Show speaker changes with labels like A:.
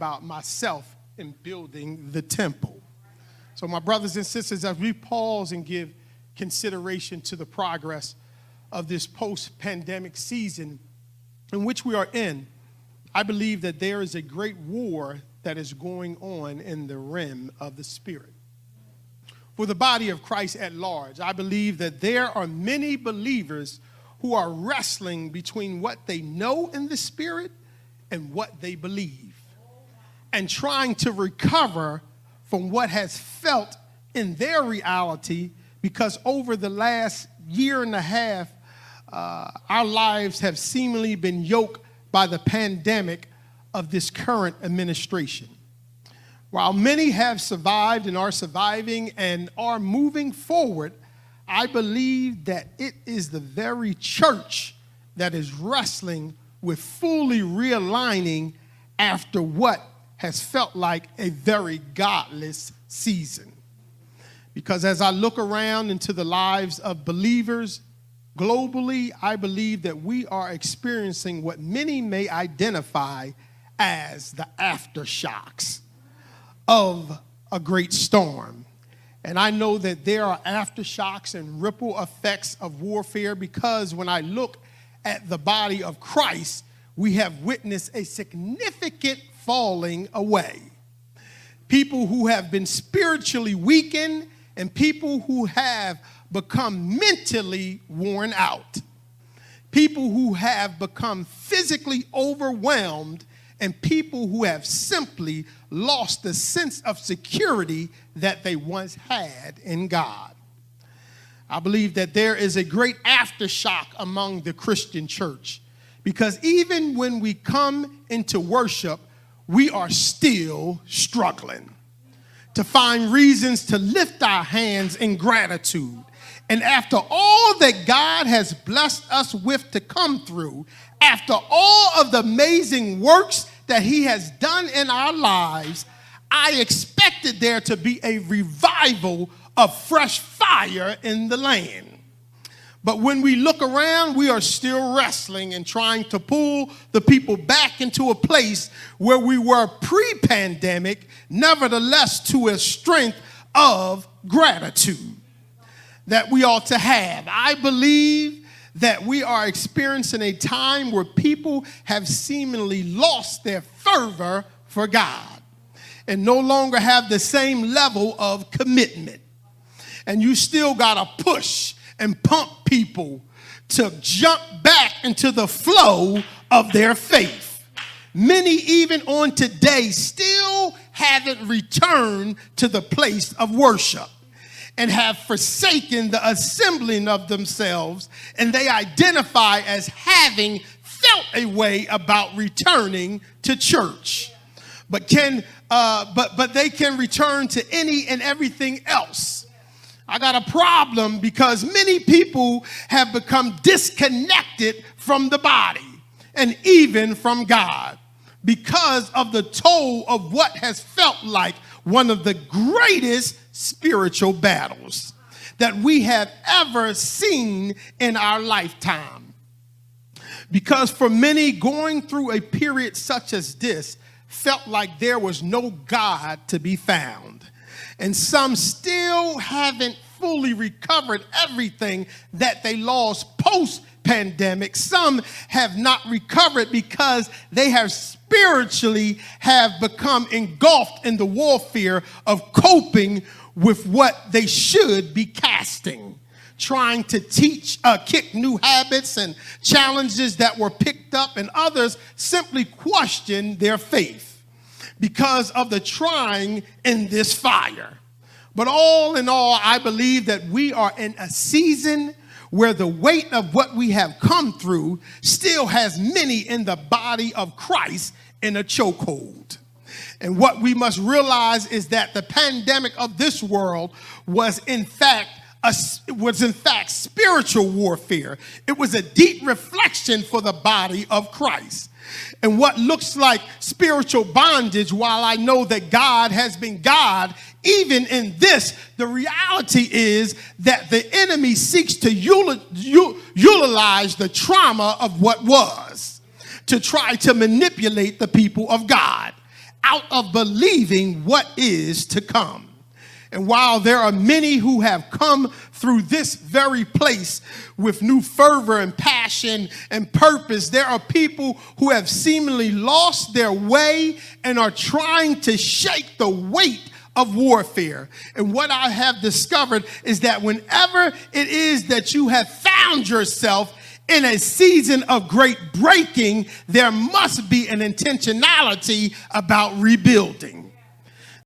A: about myself in building the temple. So my brothers and sisters, as we pause and give consideration to the progress of this post-pandemic season in which we are in, I believe that there is a great war that is going on in the realm of the Spirit. For the body of Christ at large, I believe that there are many believers who are wrestling between what they know in the Spirit and what they believe, and trying to recover from what has felt in their reality, because over the last year and a half, our lives have seemingly been yoked by the pandemic of this current administration. While many have survived and are surviving and are moving forward, I believe that it is the very church that is wrestling with fully realigning after what has felt like a very godless season. Because as I look around into the lives of believers globally, I believe that we are experiencing what many may identify as the aftershocks of a great storm. And I know that there are aftershocks and ripple effects of warfare, because when I look at the body of Christ, we have witnessed a significant falling away. People who have been spiritually weakened and people who have become mentally worn out. People who have become physically overwhelmed, and people who have simply lost the sense of security that they once had in God. I believe that there is a great aftershock among the Christian church, because even when we come into worship, we are still struggling to find reasons to lift our hands in gratitude. And after all that God has blessed us with to come through, after all of the amazing works that he has done in our lives, I expected there to be a revival of fresh fire in the land. But when we look around, we are still wrestling and trying to pull the people back into a place where we were pre-pandemic, nevertheless to a strength of gratitude that we ought to have. I believe that we are experiencing a time where people have seemingly lost their fervor for God and no longer have the same level of commitment. And you still got to push and pump people to jump back into the flow of their faith. Many, even on today, still haven't returned to the place of worship and have forsaken the assembling of themselves, and they identify as having felt a way about returning to church, but they can return to any and everything else. I got a problem because many people have become disconnected from the body and even from God because of the toll of what has felt like one of the greatest spiritual battles that we have ever seen in our lifetime. Because for many, going through a period such as this felt like there was no God to be found. And some still haven't fully recovered everything that they lost post-pandemic. Some have not recovered because they have spiritually have become engulfed in the warfare of coping with what they should be casting, trying to kick new habits and challenges that were picked up, and others simply question their faith because of the trying in this fire. But all in all, I believe that we are in a season where the weight of what we have come through still has many in the body of Christ in a chokehold. And what we must realize is that the pandemic of this world was in fact spiritual warfare. It was a deep reflection for the body of Christ. And what looks like spiritual bondage, while I know that God has been God, even in this, the reality is that the enemy seeks to utilize the trauma of what was to try to manipulate the people of God. out of believing what is to come. And while there are many who have come through this very place with new fervor and passion and purpose, there are people who have seemingly lost their way and are trying to shake the weight of warfare. And what I have discovered is that whenever it is that you have found yourself in a season of great breaking, there must be an intentionality about rebuilding.